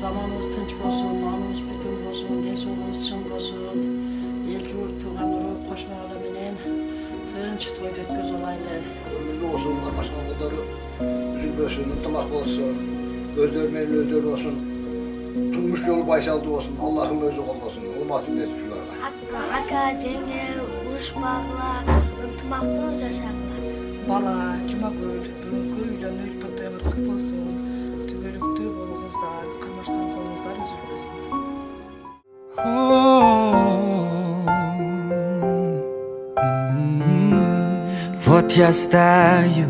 Zamanımız tınç olsun, anımız bütün olsun, densolumuz çın olsun. El yurt tuğan uru koşmalı menen tınç toy götköz olaylı. Ömürlü olsun, karmaşkan kulları üzülmesin, ıtılak olsun, özlermenin özleri olsun. Tutmuş yolu baysaldı olsun, Allah'ın özü olmasın, olmasın dedik şunlara. Aka, cenge, uşmakla, ıntımakta yaşarlar. Bala, Cumagöl, Bülküyle nöj pataylar kut olsun. Tübölüktü bolumuzlar, karmaşkan kolumuzlar üzülmesin. Вот я стою,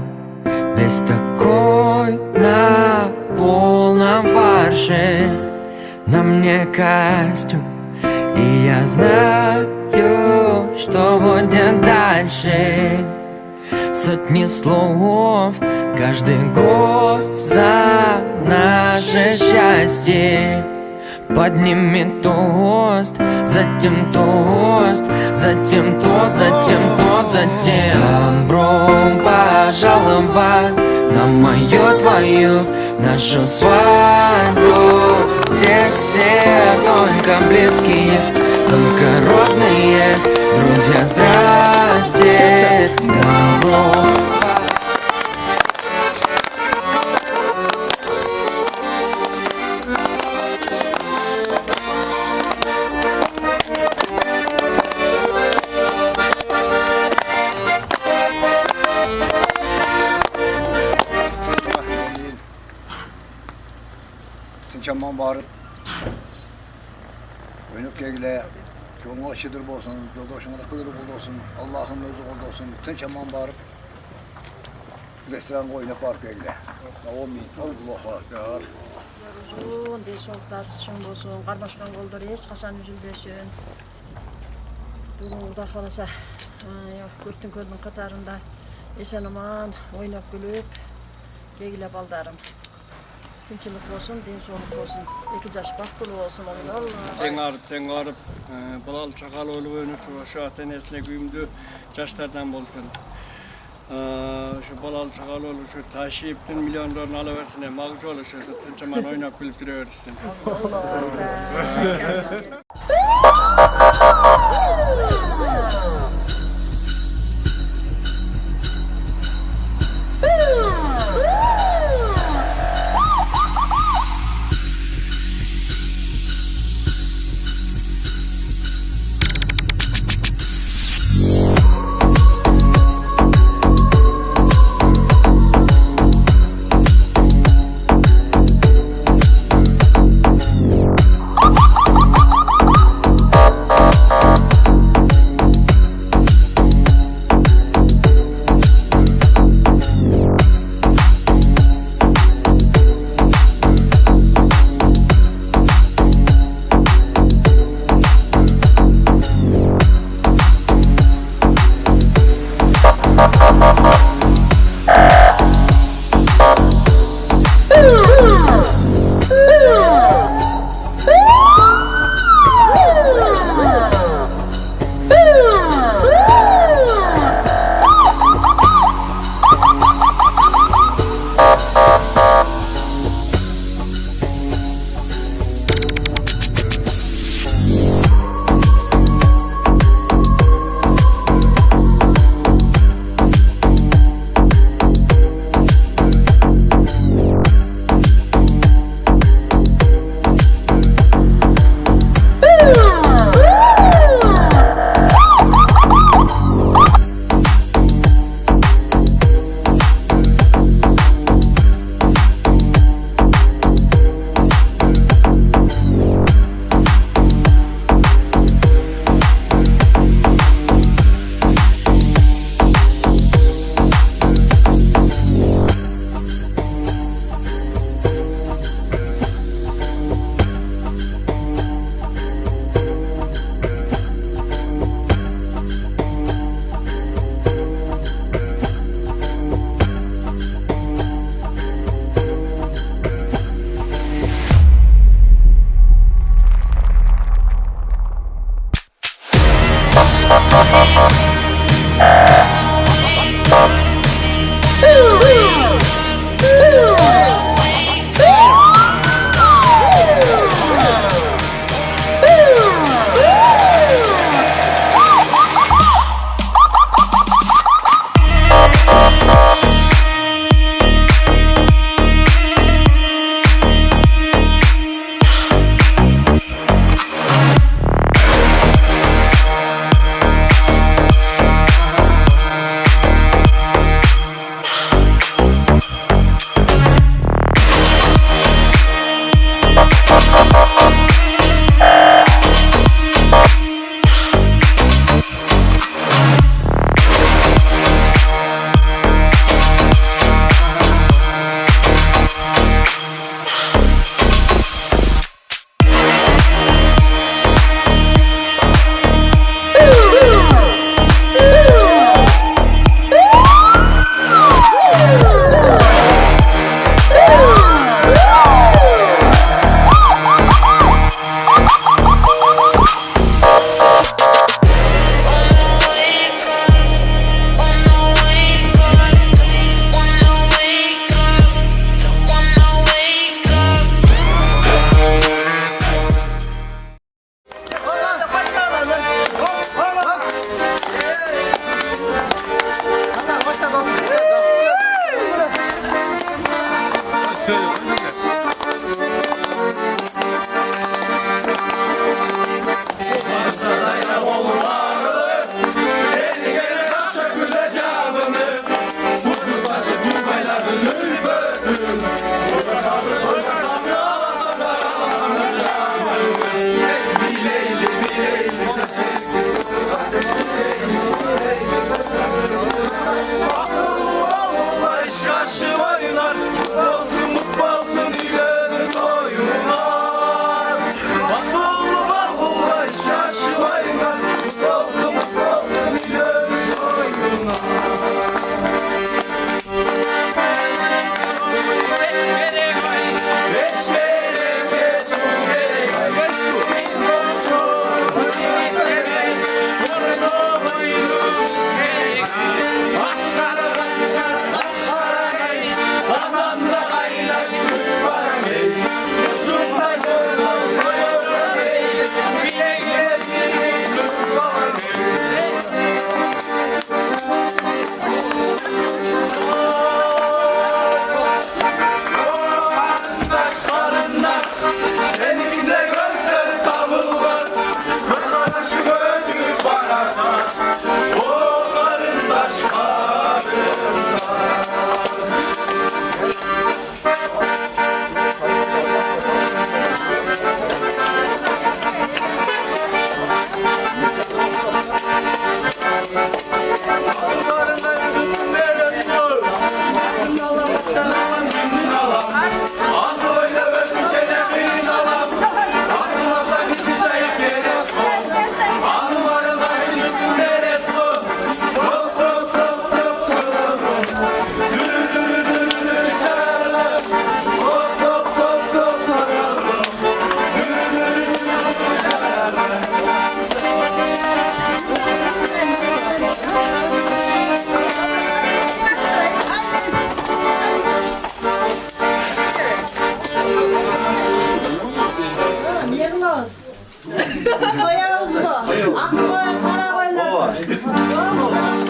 весь такой на полном фарше. На мне костюм, и я знаю, что будет дальше. Сотни слов, каждый год за наше счастье. Поднимет тост, затем тост, затем тост, затем тост, затем добро пожаловать на мою, твою, нашу свадьбу. Здесь все только близкие, только родные, друзья, здрасте, добро. Tınçamman bağırıp oynayıp gelgile yolun aşıdır olsun, yoldaşın kıdır olsun, Allah'ın özü olsun. Tınçamman bağırıp restoran oynayıp bağırıp gelgile. O mit, Allah'a akbar. Uzun, densoluklar sıçın olsun, karmaşkan kolları hiç kaçan üzülmesin. Bugün da kalasa, gördün kördün katarında esen aman oynap gülüp gelgile baldarım. Tinçilik olsun, densoluk olsun, iki yaş baktılı olsun Allah. Ten ağrıp, balal çakal olup önüsü şu aten esne güymdü yaşlardan bolsun. Şu balal çakal olup şu taşıyıp milyonlarını alıversin, mağcı olur şu tınçaman oynap gülüp duruyorsun.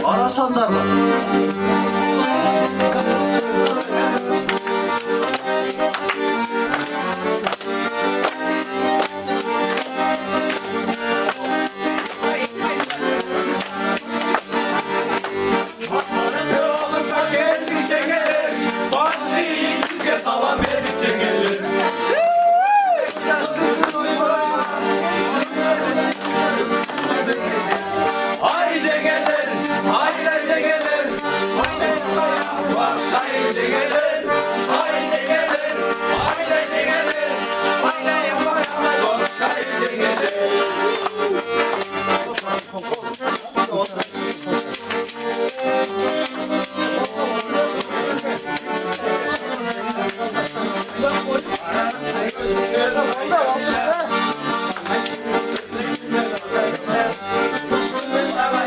Arasan da var. Thank you.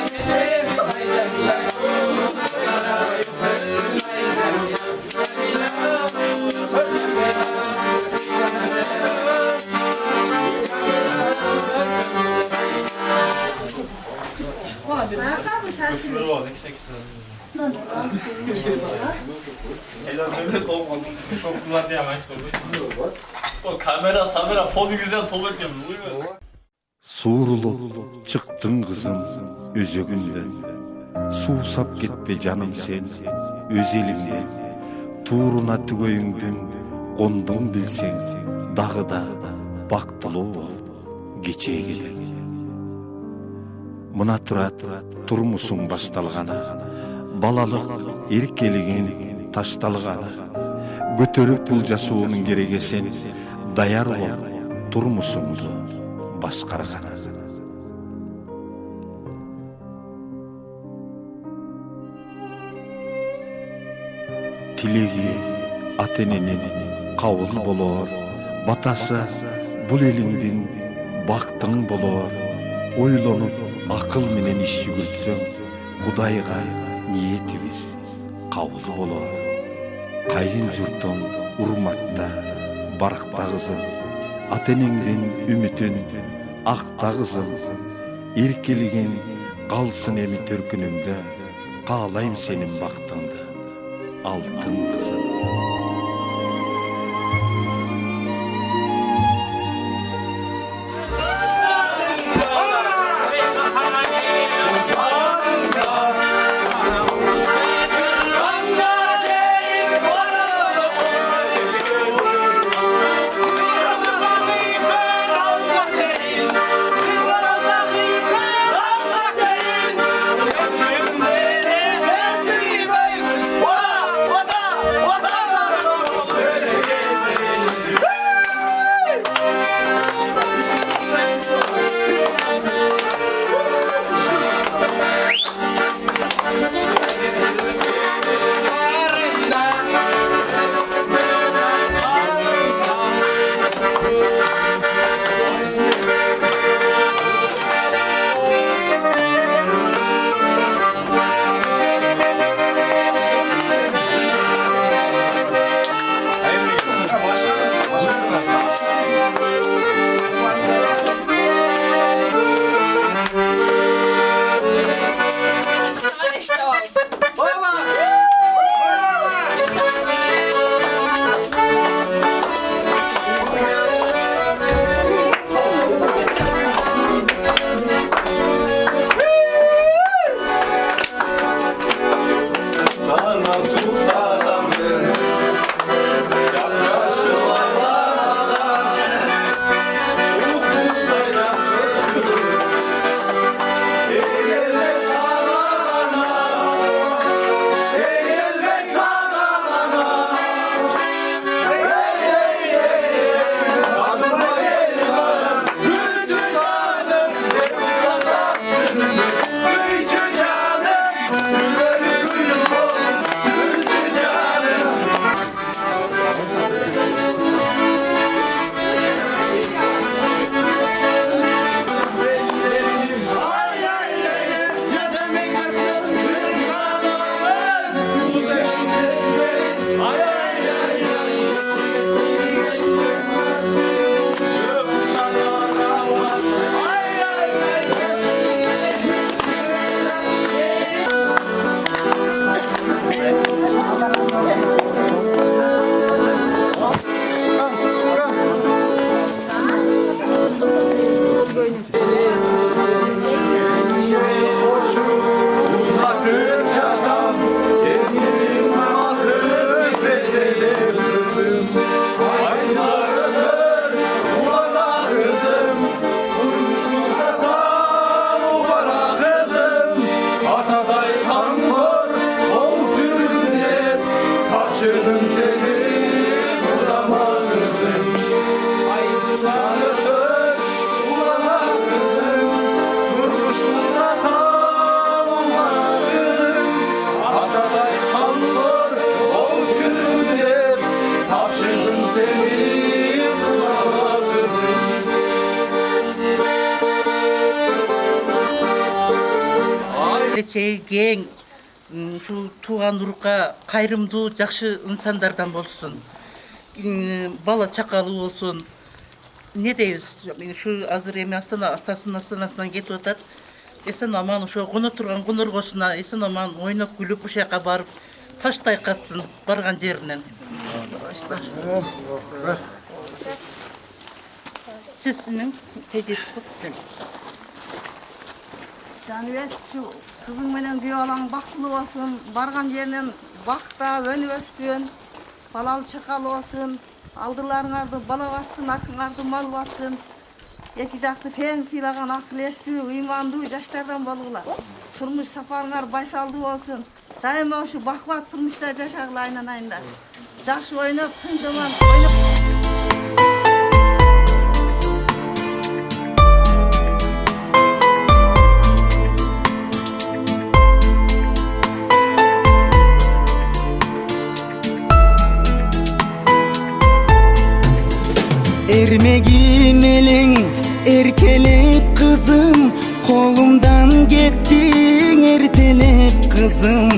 O kamera polu güzel tolacağım. Suurulup çıktın kızım özөгünden. Suusap gitme canım sen öz elinden. Tuuruna tügöyüңdүн koндуң bilseň, dagı da baktılуу ol geçegiden. Mına turat turmuşuň baştalgana, balalyk erkeligiň taştalgana. Götörüp bul jasuunun kerege sen, dayar ol turmuşuňdu başkargana. Tilegi atenenин kabul bolor, batasa bul eliңdin baktың bolor. Oylanyp akıl menen iş yürütsöň, Kudayga niyetimiz kabul bolor. Kayın jurtun urmatda, barkta kızım, atenеңдин ümitün akta kızım. Erkeligin kalsın emi törkünümde, kağlayım senin baktыңды, altın kızım. Кең ушул тууган урукка кайрымдуу жакшы инсандардан болсун, бала чакалуу болсун. Не дейбиз? Ушу азыр эми Астана атасынын астанасынан кетип атат. эсен аман ошо коно турган коноргосуна эсен аман ойноп күлүп ушул жака барып таштай катсын барган жеринен. Сиздин тежеспи. Жаныбек, şu kızın менен күйөө балаң бактылуу болсун, барган жеринен бактап өнүп өссүн, балалы чакалы болсун, алдыларыңарды бала бассын, артыңарды мал бассын. Эки жакты тең сыйлаган акыл эстүү, ыймандуу жаштардан болгула. Турмуш сапарыңар байсалдуу болсун. Дайыма ушу бакубат турмушта жашагыла айнанайында. Жакшы ойноп, тынч аман ойноп. Ermegin elin erkelep kızım, kolumdan gettin ertelep kızım.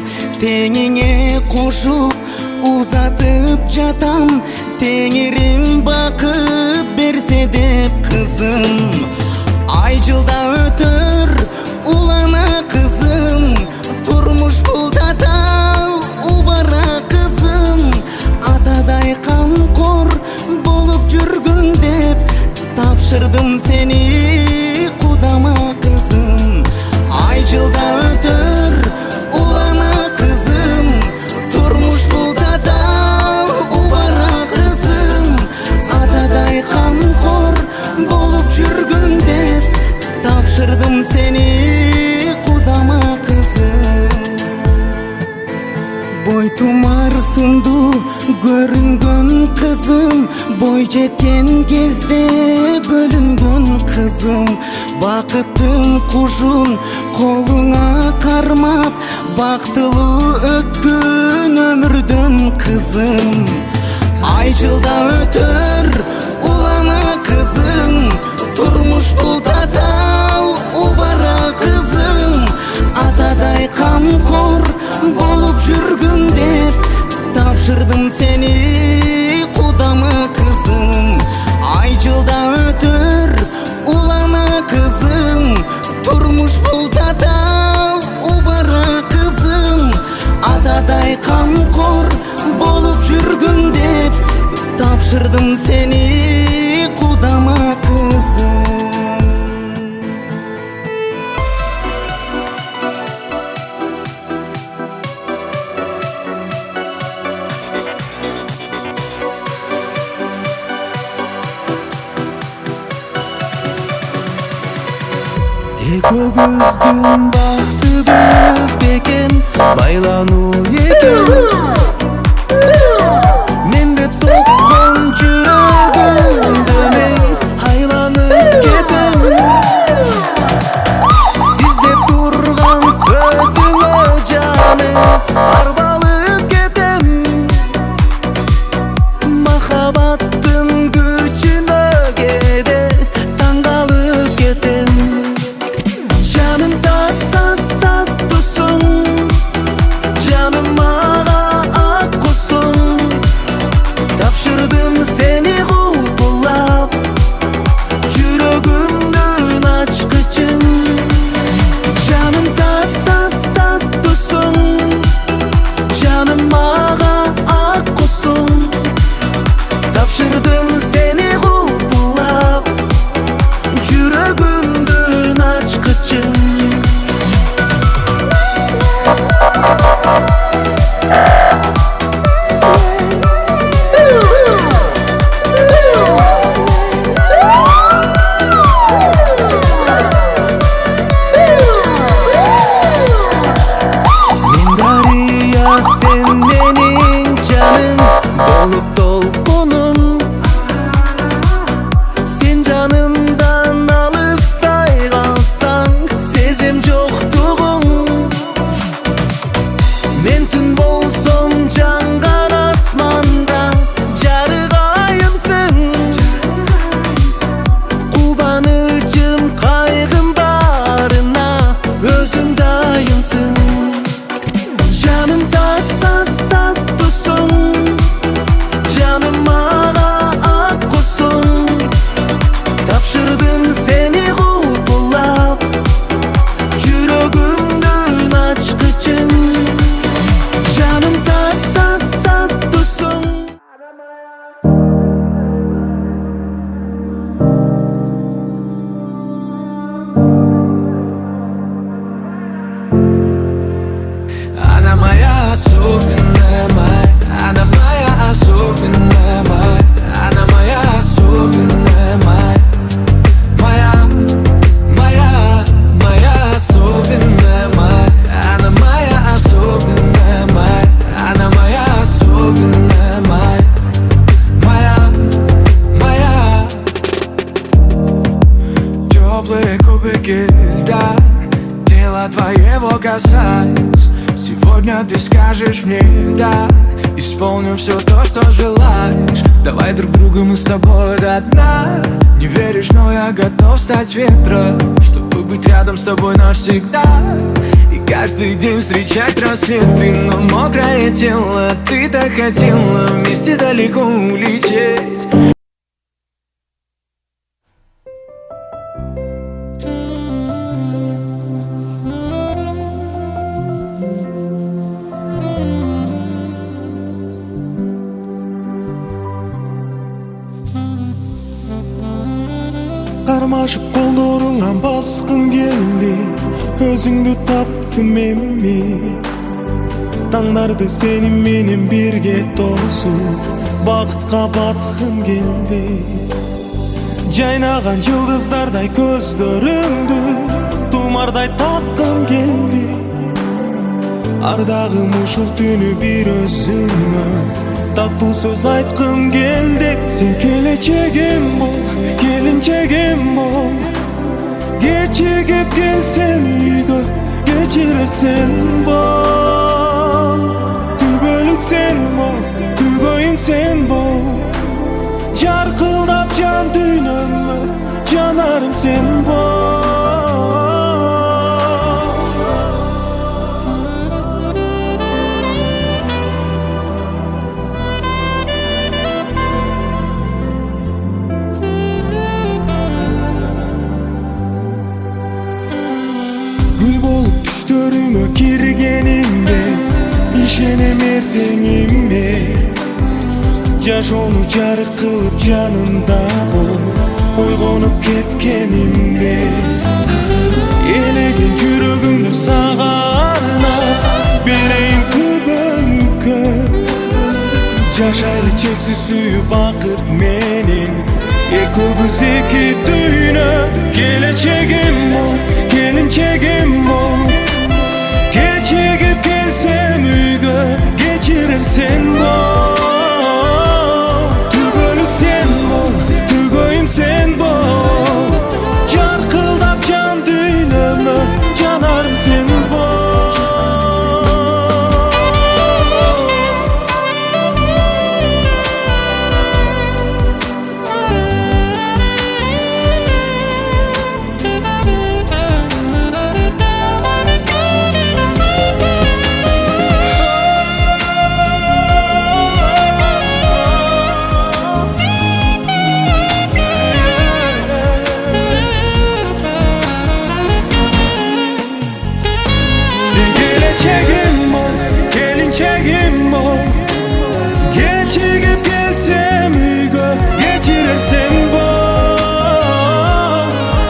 Tengine koşup uzatıp jatam, Tengrim bakıp berse dep kızım. Aycılda ötür ulana kızım, turmuş buldatal ubara kızım. Ataday kamkor bolup жүрgün dep tapşırdım seni kudama kızım. Aycılda ötür ulana kızım, turmuş buldatal ubara kızım. Ataday kamkor bolup жүрgün dep tapşırdım seni kudama kızım. Boy tumarsındu görüngön kızım, boy jetken кезде bölüngön kızım. Bakıttın kuşun koluna karmap, baktılуу ötkün ömürdün kızım. Aycılda ötür ulana kızım, turmuş buldatal ubara kızım. Ataday kamkor bolup жүрgün dep tapşırdım seni kudama kızım. Aycılda ötür ulana kızım, turmuş buldatal ubara kızım. Ataday kamkor bolup жүрgün dep tapşırdım seni kudama kızım. Ekobüzdün baktыбыз бекен, байлануу экен. Мен деп соккон жүрөгүмдөн айланып кетем. Сиз деп турган сөзүңө жаным арбалып кетем. Махабаттын күчүнө кээде таң калып кетем. Canım tat tat tatlısın, canım ağa гильда, дело твоего касаясь. Сегодня ты скажешь мне да, исполню все то, что желаешь. Давай друг друга, мы с тобой до дна. Не веришь, но я готов стать ветром, чтобы быть рядом с тобой навсегда. И каждый день встречать рассветы, но мокрое тело, ты так хотела вместе далеко улететь. Кармашып колдоруңан баскым келди, өзүңдү таптым эми. Таңдарды сени менен бирге тосуп, бакытка баткым келди. Жайнаган жылдыздардай көздөрүңдү тумардай таккым келди. Ардагым ушул түнү бир өзүңө таттуу сөз айткым келди. Сен келечегим бол, келинчегим бол. Кечигип келсем үйгө, кечиресен бол. Түбөлүк сен бол, түгөйүм сен бол. Жаркылдап жан дүйнөмө, жанарым сен бол. Gül bolup düştörüme kirgenimde, işenem ertеңиме. Жашоону жарык кылып жанымда бол, ойгонуп кеткенимде. Элеген жүрөгүмдү сага арнап, берейин күбөлүккө. Жашайлы чексиз сүйүп бакыт менен, экөөбүз эки дүйнө. Келечегим бол, келинчегим бол. Кечигип келсем үйгө, кечирерсен бол. Түбөлүк сен бол, түгөйүм сен бол. Жаркылдап жан дүйнөмө, жанарым сен бол. Geleceğim ol, gelinçegim ol. Geçigip gelsem uyga, geçirirsen bol.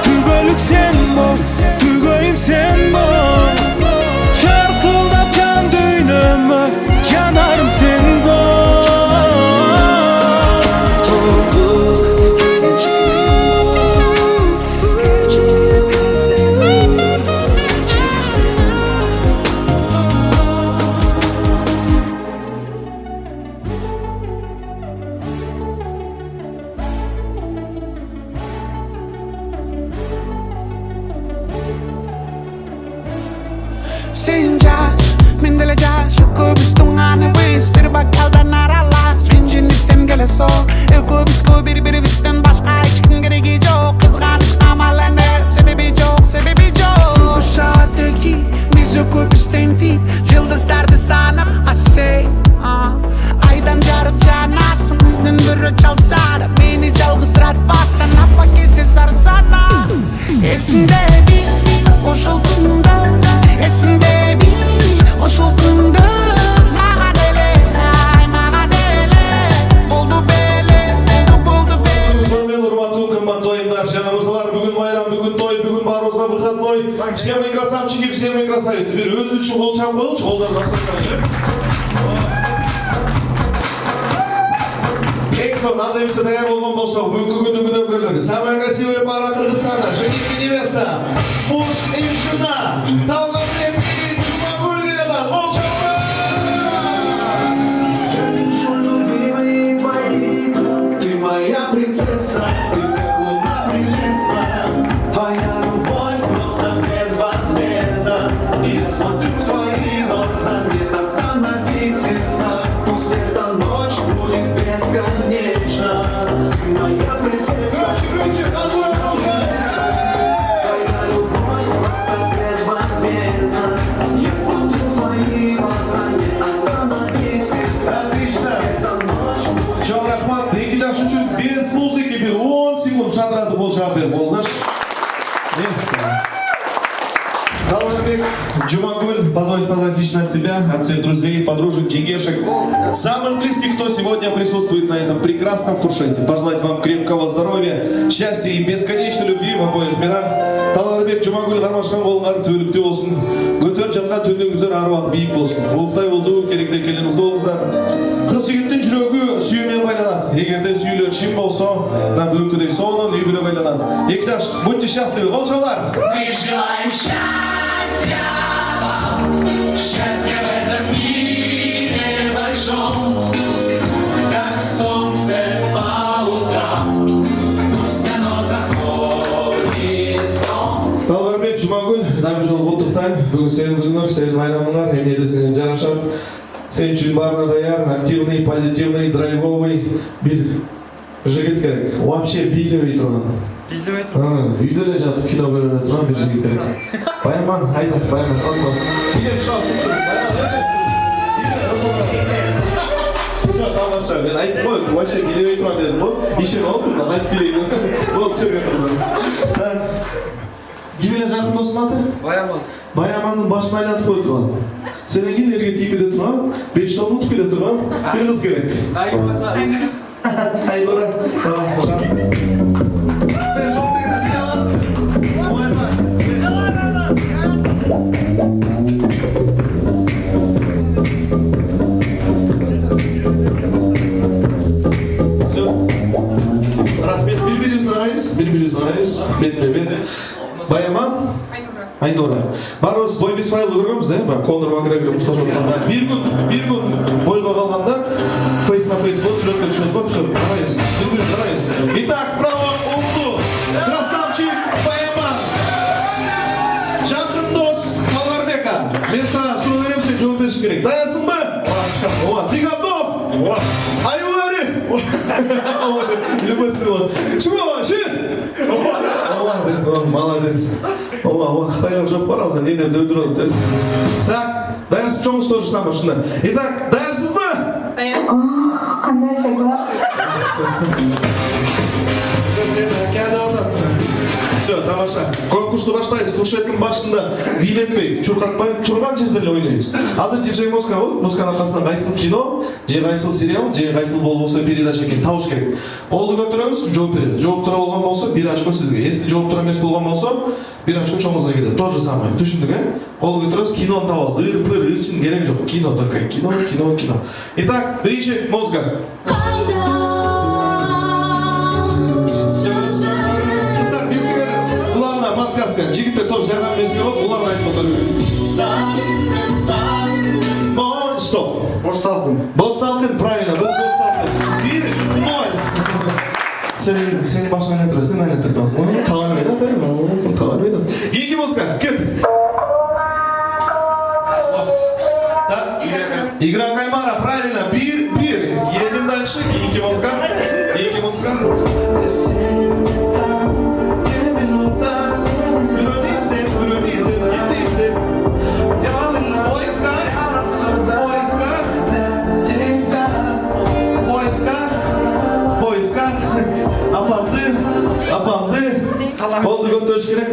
Tübölük sen bol, tügöyüm sen bol. Şarkıldap can düğünüme, yanarım sen bol. Sen judge, men dele judge. Ekobis tungane biz, bir bakaldan aralaş. Renjini sen gele so. Ekobis ko bir bizden başka hiç kim gereki yok. Kızganış amalanıp, sebebi yok. Bu saatteki biz ekobisten tip. Yıldızlardı sanıp, I say aydan jarıp canasın. Dün bürü çalsa da beni çalgısırat bastan. Apa kesi sarsana. Esinde bir koşulduğunda, esinde bir koşulduğunda. Maga dele, ay maga dele. Boldu bele, boldu bele. Сонымен урматтуу кымбат тоюмдар жана мырзалар, бүгүн байрам, бүгүн той, бүгүн баарыбызга выходной. Все мы красавчики, все мы красавицы. Бир өзү үчүн кол чаап коелучу, колдорду астыртпай. Эң son андайыбызда даяр болгон болсок, бүгүнкү күндүн күнөөкөрлөрү самая красивая пара Кыргызстана, жених и невеста, муж и жена, Талгатбек и Жумагуль келеді, кол чаап. Я держу любимый мои, ты моя принцесса, ты как луна прелестная, твоя любовь. Громче, отлично. Çok rahmat. İki yaş üçün без музыки bir 10 sekund şadırады бол жауап беріп болыңыздаршы. Таларбек, Джумагуль, позвольте поздравить лично от себя, от всех друзей, подружек, деньгешек, самых близких, кто сегодня присутствует на этом прекрасном фуршете. Пожелать вам крепкого здоровья, счастья и бесконечной любви в обоих мирах. Таларбек, Джумагуль, қармашқан қолыңар төлікте болсын. Көтеріп жатқан түніңіздер аруақ биік болсын. Жолықтай болду, керекте келіңізді болыңыздар. Қыз жігіттің жүрегі сүйімен байланады. Егерде сүйілер шын болса, бүгінкідей соның үй біле байланады. Екіташ, будьте счастливы, қолшаулар! Мы желаем счастья вам, счастья в этом мире большом, как солнце по утрам, пусть оно заходит в дом. Таларбек, Жұмагүл, дәм жол құттықтаймын. Бүгін сенің күніңіз, сенің майрамыңар, емнеді сенің жарашат. Сен үшін барына даяр, активный, позитивный, драйвовый бір жігіт керек. Вообще билеуі тұрған. Билеуі тұрған? Үйделе жатып кино көріп тұрған бір жігіт керек. Баяман, айда, баяман, онда. Билеп шыға, Все, тамаша, мен айтып қой, вообще билеуі тұрған дедім ғой. Ишен отырған, айтып билейді. Бұл түсірген тұрған. Кімеле жақын досың аты? Баяман. Баяманның басын айлантып қой тұрған. Сенен кейін ерге тиіпеде тұрған, 5 сом ұтып кеде тұрған, бір қыз керек. Айбора. Сен жол тегінде біле аласың. Ойма. Все. Рахмет, бір-бірімізді қараймыз. Бет-бе-бет. Баяман? Айнура. Барымыз бой без правил көргенбіз, да? Конор Макгрегор мұшташып тұрғанда. Bir gün бойға қалғанда фейс-на-фейс болып суретке түсініп қойып, все, қарайыз. Итак, вправо, умду. Красавчик Баяман. Жақын дос Таларбека. Мен саған сұрақ беремін, сен жауап беріш керек. Даярсың ба? Ты готов? Are you ready? Любой сыйлық. Молодец. Қытайлық жоқ бар, алса неден дөйдір алды. Так, даярсыз жоңыз тоже самое шында. Итак, даярсыз ба? Қандай сәйгіла? Все, тамаша. Конкурсты баштайыз. Фуршеттің башында билетпей, шұрқатпай, тұрған жерден ойнайыз. Азыр диджей Моска болды. Москаның арқасынан қайсыл кино, же қайсыл сериал, же қайсыл бол болса передача екен тауыш керек. Қолды көтереміз, жооп береді. Жооп тұра болған болса, 1 очко сізге. Если жооп тұра емес болған болса, 1 очко чоңызға кетеді. То же самое. Түшіндік, Қолды көтереміз, киноны табамыз. Ыр-пыр, ырчин керек жоқ. Кино только. Кино. Итак, бірінші Моска. Подсказка. Жігіттер тоже жардам берсеңер болады, бұлағын айтып отыр. Стоп. Босталқын, правильно, бұл Босталқын. 1-0. Сенің башың айнатыр, сен айнатыр. Таланбайды. Екі Моска, кет. Игра кальмара, правильно, 1-1. Едем дальше, екі Моска. Апамды. Қолды көтеріш керек.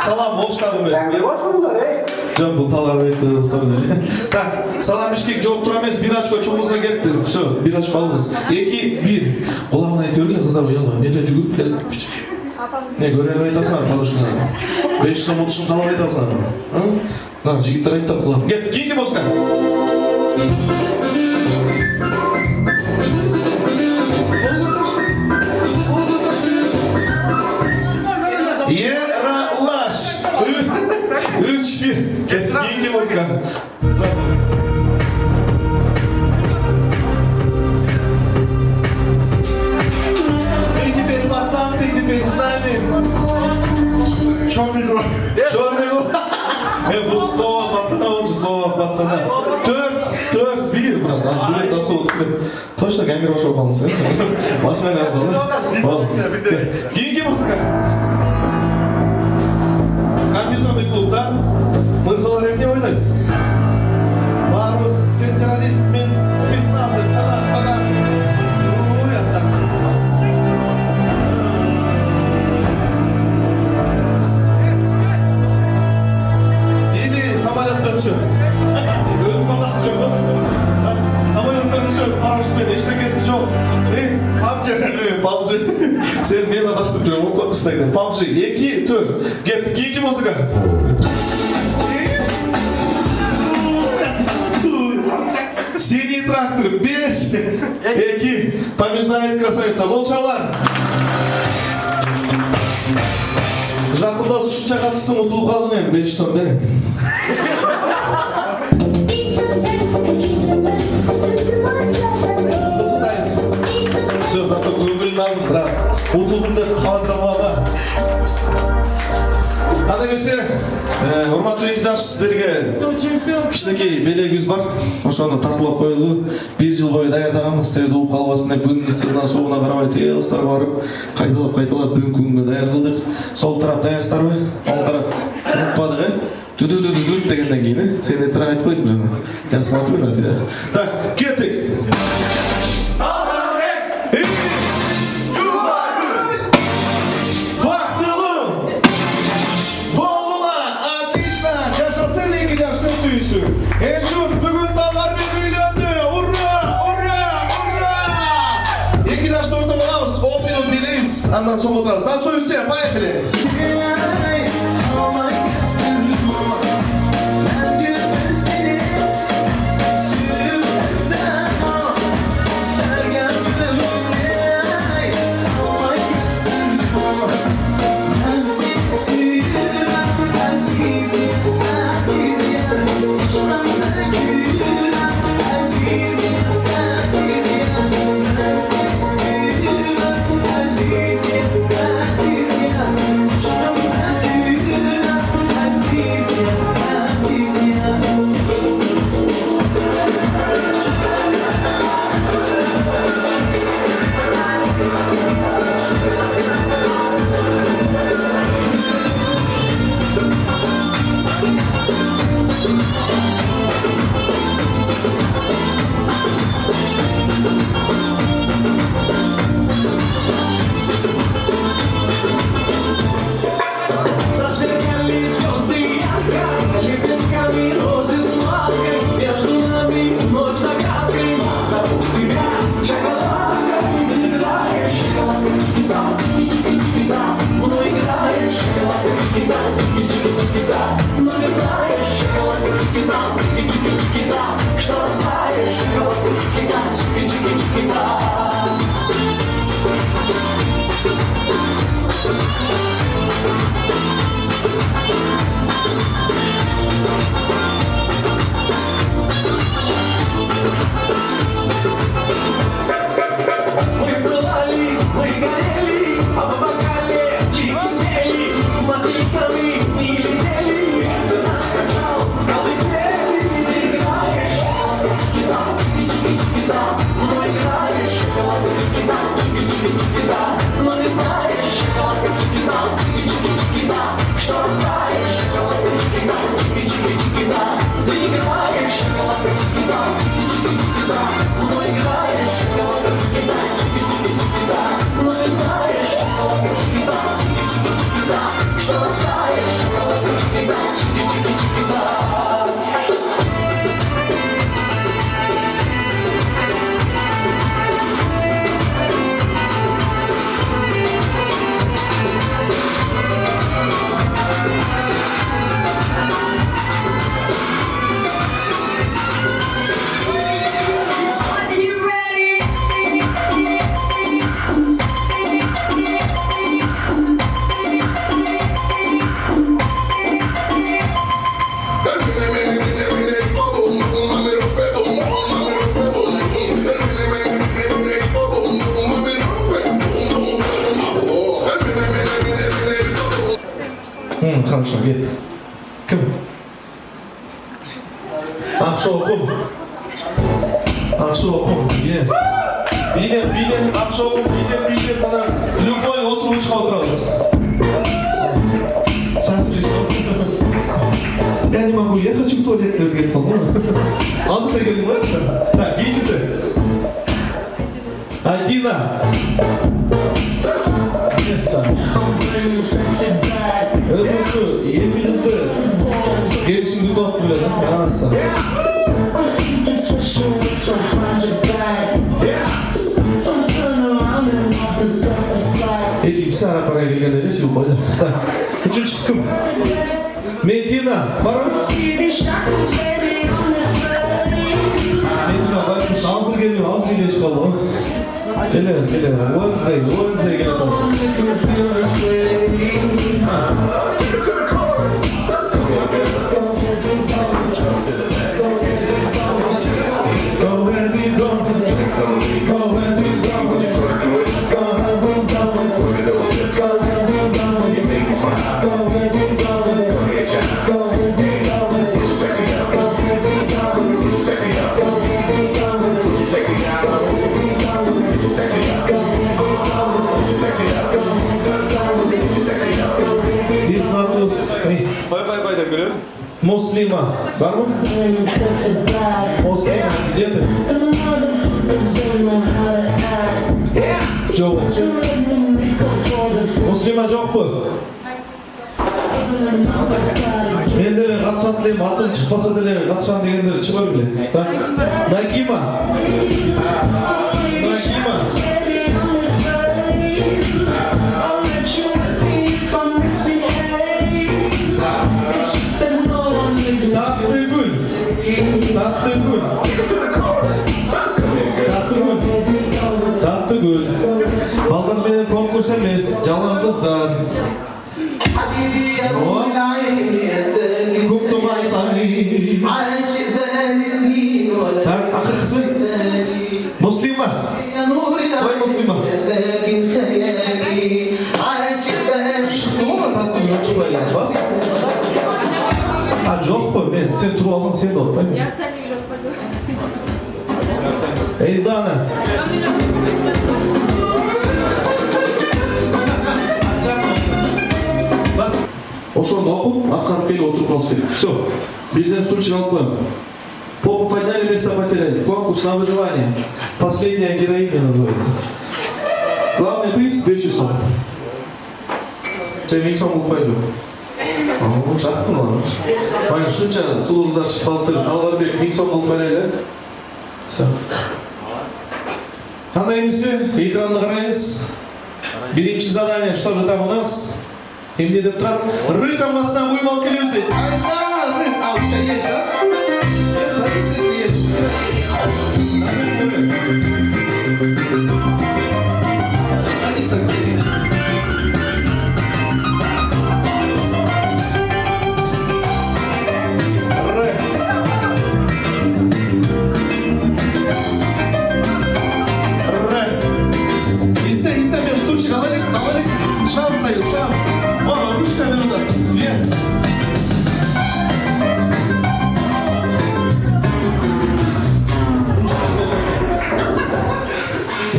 Салам болыштады емес. Жоқ, бұл Таларбекті ұстап. Так, салам ешкек жоқ тұра емес, 1 очко чоңызға керектір. Все, 1 очко алдыңыз. 2-1. Қолағын айтып қыздар оялға. Мені жүгіріп келді. Не, көрелі айтасың, қалышыңа. 5 сом ұтышын қалап айтасың. Жігіттер айтты құлап. Кет, кейінгі Моска. Ералаш. 3-1. Кейінгі Моска. Сразу. Ты теперь пацан, ты теперь с нами. Черный был слово пацана, он же слово пацана. 4-1, брат. Az bilet tapsa oturup точно камера бошоп қалыңыз. Машина қалды. Кийинки музыка. Компьютерный клубда мырзалар эмне ойнойт? Барбыз сен террорист, мен спецназы, тана. Уятта. Или самолеттен түшөт. Өзүм адашчы жок. Самолеттен түшөт, парашютпен эчтекеси жок. PUBG. Sen men adaштырып жүрөм, окуп атыштай. PUBG 2 4. Кетти, кийинки музыка. Синий трактор 5 2 побеждает красавица Волчалар. Жақында ұшынша қатыстың ұтылып қалдың ең 500 сом берем. Все, зато көңілін алдым, бірақ ұтылдым деп қадырамаға. Ада келсе, урматтуу эки жаш сіздерге кичинекей белегибиз бар. Ошону тартылап коюлду. 1 жыл бою даярдаганбыз, силерди угуп калбасын деп күндүн ысыгына суугуна карабай тыйылыстарга барып, кайталап бүгүнкү күнгө даяр кылдык. Сол тарап даярсыздарбы? Оң тарап унутпадык, Ду-ду-ду-ду дегенден кийин, сен эртерээк айтып койдуң жана. Я смотрю на тебя. Так, кеттик. Эльчур, бүгүн таллар менен үйлөндү. Ура! Ура! Ура! Эки жашты ортого алабыз, 10 минут билейбиз. Андан соң отурабыз. Танцуй все, поехали. Хорошо, кет. Кім? Ақшоқым. Пошел, yes. Билет, пошел, билет, она любой отручка отралась. Сейчас слишком. Я не могу, я хочу в туалет, говорит, Азы ты говоришь, что? Так, гейкисы. Адина. Özür hepinizde gelişimde doktorlarım yanarsa. İkisi ara paraya gelgenleri şimdi böyle. Üçüncüsü kim? Medina. Var mı? Medina bakmış hazır geliyor, hazır geç kaldı. Geliyor. Wednesday geliyor. Bay da gülüm. Muslima. Var mı? Muslima. Где ты? Жоқ. Muslima жоқ bu. Men de қатшан тілеймін, атын шықпаса тілеймін, қатшан дегендер шыға біле. Нагима. Tatlı gül. Baldır benim konkurs emes, canan kızlar. Kuptum aytayım. Tak, akır kızı. Muslima. Oy Muslima. Ne oldu tatlı gül? Açıklayın. Bas. Ha, жоқ bu. Sen turu alsan sen de ol. Ey Dana. Bas. Ошоны окуп, аткарып келип отуруп калыш керек. Все. Бирден стульчик алып коем. Попу подняли, место потеряли. Конкурс на выживание. Последняя героиня называется. Главный приз 500 сом. Сен 1000 сом алып койду. Жактым аны. Мана ушунча сулуу кыздар шыпалтыр. Талгарбек 1000 сом алып берели. Все. Кандайбысы? Экранды карайбыз. Биринчи задание, что же там у нас? Эмне деп турат? Рытом басына буймал келебиз дейт. Айда, рыт. А, у тебя есть, да? Если есть. Садись так здесь. Шанс даю, шанс. Мама, ручками надо. Вверх.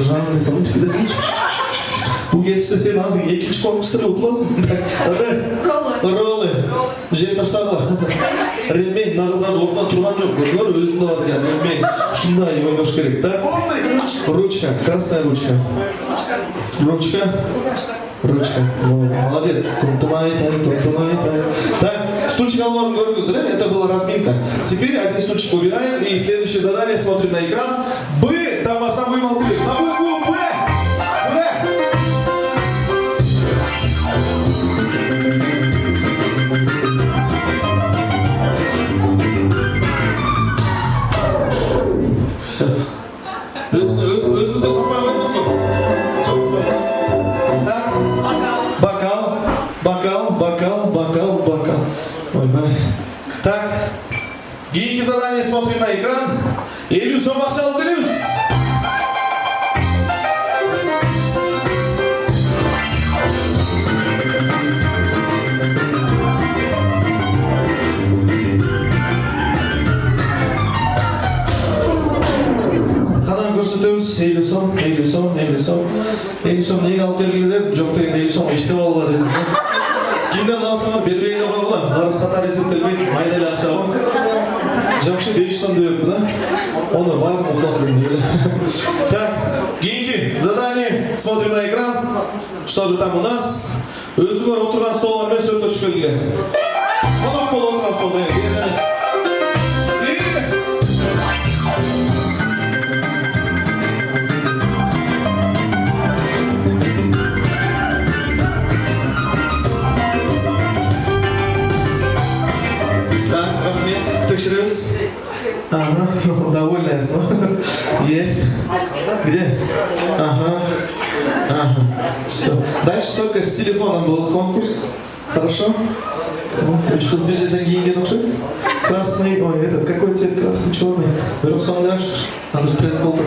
Жанны, самый тебе досить. Bu geçişte sen az ekmiş konkusları utlasın. Роллы. Жеп таштадылар. Ремень, нағыздар орнынан тұрған жоқ. Көрдіңдер, өзінде бар екен. Ремень. Шындай ойнаш керек, да? Ручка, красная ручка. Ручка. Молодец. Так, стульчик алып көрдіңіздер, это была разминка. Теперь один стульчик убираем и следующее задание смотрим на экран. Б, там вас самый молодец. На букву Б. Все. Өзіңізді таппай қойдыңыз ба? Так. Бокал. Ойбай. Так. Кейінгі задание смотрим на экран. 50 сом ақша алып келеміз. Edison neyi alıp geldiler? Çok da Edison işte olmadı. Kimden alsana belirleyin oğlan. Darıs Katar esettirmek maydayla akşamı. Жақсы 500 сом дают, да? Он бар, уплатил. Так, кейінгі задание. Смотрим на экран. Что же там у нас? Өзіңер отырған столлармен сөйлеп шүкелгілер. Қонақ бол отырған столда. Так, рахмет. Текшеребіз. Ага, довольная сумма. Есть. Где? Ага. Ага. Все. Дальше только с телефоном был конкурс. Хорошо? Үч кыз бир жерден кийинген окшойт. Красный, ой, этот, какой цвет красный, черный? Бирок соны ашыш. Азыр тренд болду.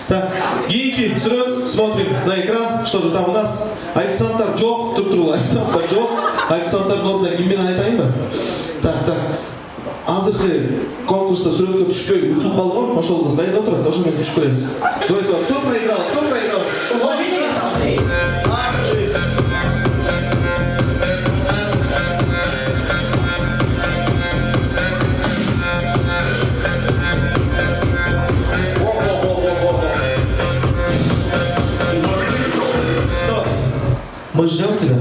Так, кийинки сүрөт, смотрим на экран. Что же там у нас? Официанттар жок, туруп официанттар жок. Официанттардын ордуна ким менен айтайынбы? Так. Азыркы конкурста сүрөткө түшпөй утулуп калган, ошол кыз кайда отурат, ошо менен түшүп көрөбүз. Кто проиграл? Кто проиграл? Мы ждем тебя,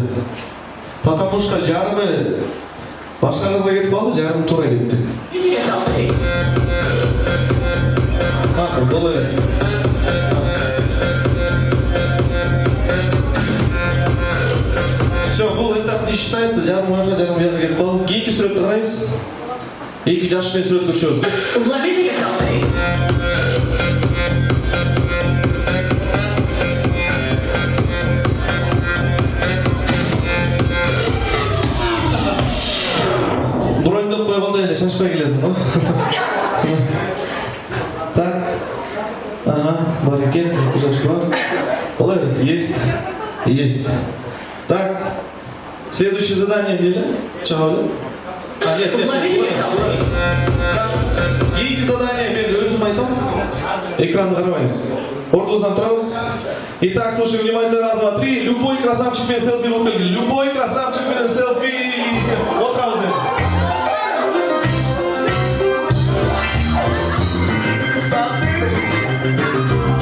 потому что жарымы башка кызга кетип калды, жарым туура кетти. Боло берет. Все, бул этап не считается, жарым ойга, жарым бияка кетип калды. Кийинки сүрөттү карайбыз. Эки жаш менен сүрөткө түшөбүз. Брондоп койгондой эле шашпай келесиң го. Так. Ага, бар экен, эки жаш бар. Боло берет. Есть. Так. Следующее задание эмне? Чагалы? Нет. Кийинки задание мен өзүм айтам. Экранды карабайбыз. Ордубуздан турабыз. Итак, слушай внимательно, раз, два, три. Любой красавчик менен селфи болуп келди. Любой красавчик менен селфи. Отырабыз.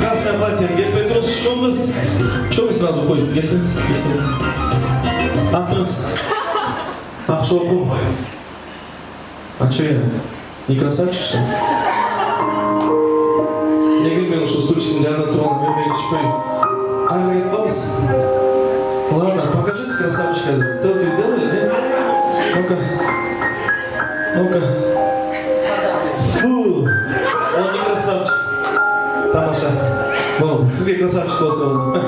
Красное платье. Кетпей турсуз, что вы сразу ходите? Келсеңиз. Атыңыз. Акшоркум. А что я? Не красавчик, что ли? Неге мен ушу стульчиктин жанында турган мен түшпөй. Кайга кетип калдыңыз? Ладно, покажите красавчика. Селфи сделали, нет? Ну-ка. Фу, он не красавчик. Тамаша. Болды, сизге красавчик болсо болду.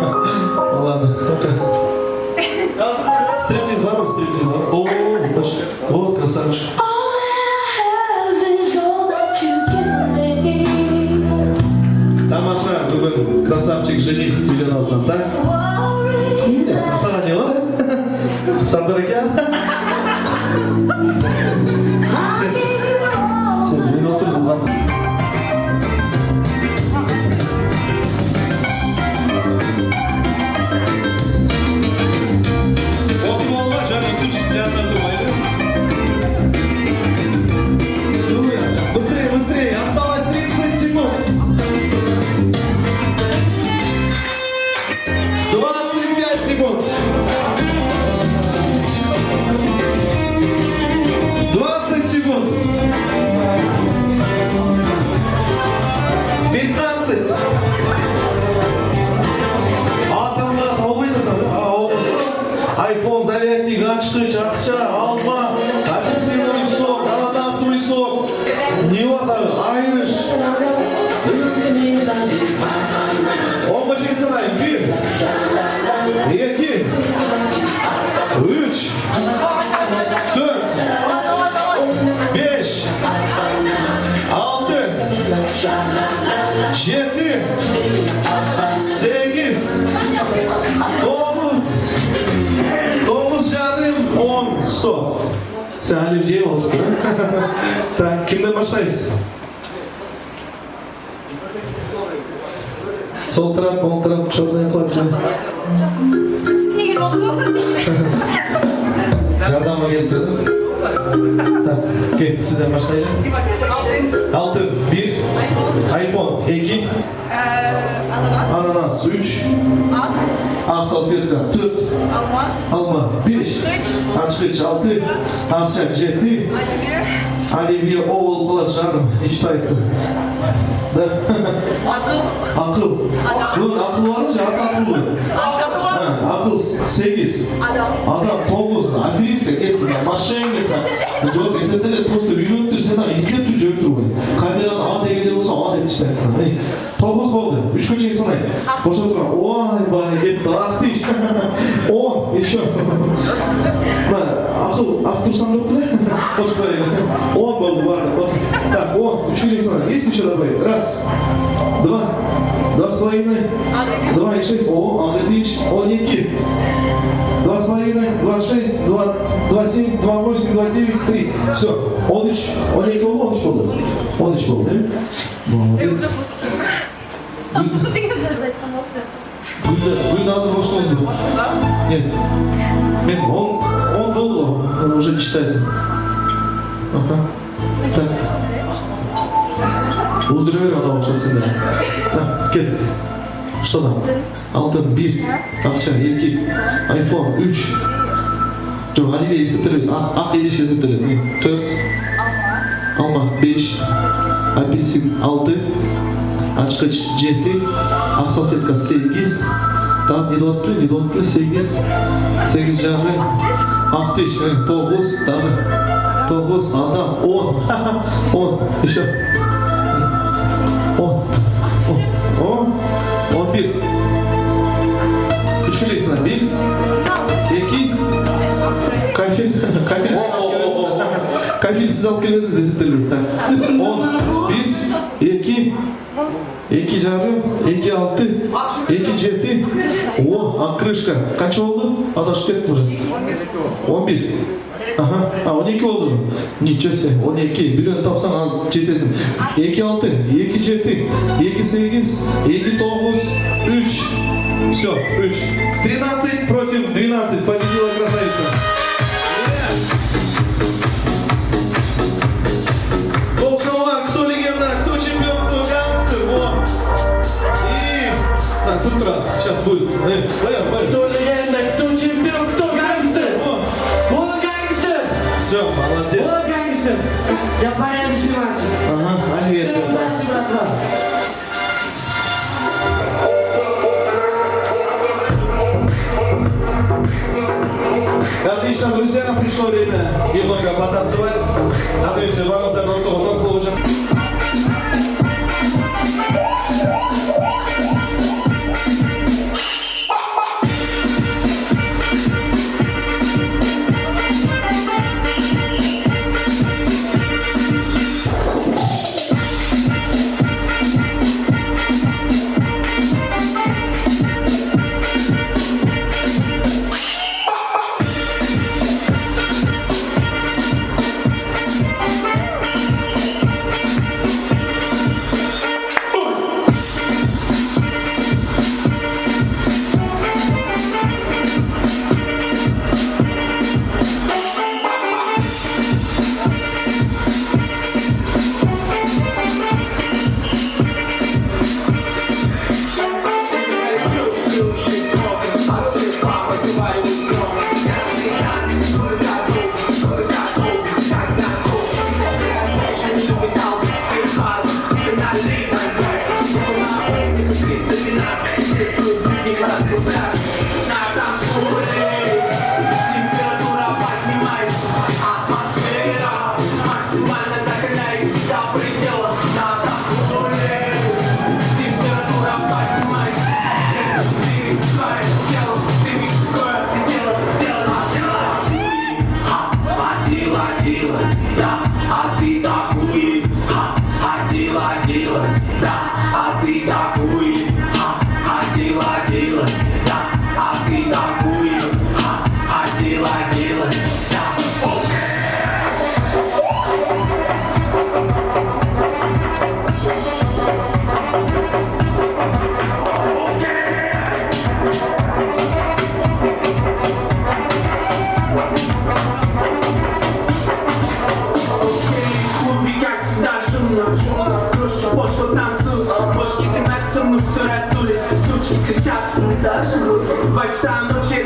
Ладно, ну-ка. Стриптиз бар? О, точно. Вот красавчик. Тамаша, бүгін красавчик жених үйден алдынан, так? Саған не бар? Сардар екен? Сен мен отыр қызған. Отыр болма, жаңа күншік жанынан тұрмайды. Быстрее, осталось 30 секунд. 25 секунд. 20 секунд. 15. Атомда албайдысың. Айфон, зарядник, ачкыч, акча, алма, апельсиновый сок, ананасовый сок, Нивата, айрыш. Оңбачын санайын. 1, 2, 3, 4, 5, 6, 7, 8, 9 жарым, 10, 100. Sen Ali C'ye olduk. Так, kimden başlayız? Сол тарап, оң тарап, черное платье. Жардамға келіп тұрды. Так, кет, сізден баштайлы. Алтын, 1. iPhone, 2. Ананас, 3. Ақ салфетка, 4. Алма, 5. Açkıç, 6. Ақша, 7. Оливье, о болып қалады жаным, не считается. Да? Ақыл. Ақыл бар ма? Жарты ақыл. Ақыл 8. Адам 9. Аферистка кетті, мошенница. Жоқ, есетелер просто үйреніп тұр, сен естеп тұр жүріп тұр ғой. Камераны ал деген жер болса, ал деп шығайсың. 9 болды. 3-ке чейін санай. Қоша тұрған. Ой, бай, кетті. Ақ дейш. 10. Еще. Ақ тұрсам жоқ біле? Қош бай. 10 болды, барды. Так, 10. 3-ке чейін санай. Есть еще добавить? 1, 2. 2,5. 2,6. О, ақ дейш. 12. 2,5, 2,6, 2,7, 2,8, 2,9, 3. Все. 13. 12 oldu, 13 oldu. 13 oldu değil mi? Молодец. Gülde hazır boş oldu. Нет. Мен 10 долларов уже не считается. Ага. Так. Uldurur adam çok sende. Так, кет. Что там? Алтын 1, ақша 2, iPhone 3. Жоқ, Оливье есептеледі. Ақ елеш есептеледі. 4. Алма 5. Апельсин 6. Açkıç 7. Ақ салфетка 8. Так, недотты 8. 8 жарым. Ақ теш 9. Тағы 9. Адам 10. 10. Еще. 10. 11. 3 geçsene. 1. 2. Kafil. Kafilsiz alıp geliriz esitlerlikten. 10. 1. 2. 2 жарым. 2 6. 2 7. О, а крышка. Kaç oldu? Adaş kettim уже. 11. Aha, 12 oldu mu? Ничего себе, 12. Birini tapsan az çetesin. 2 6, 2 7, 2 8, 2 9, 3. Все, 3. 13 против 12. Победила красавица. Толчалар, кто легенда, кто чемпион, кто гангстер. Вот. И... Так, тут раз, сейчас будет. Кто легенда, кто чемпион, кто гангстер. Вот. Все, молодец. Вот гангстер. Я порядочный мальчик. Ага, Оливье. Всем удачи, братва. Отлично, друзья, пришло время немного потанцевать. Надеемся, вам за готово служить. esta noche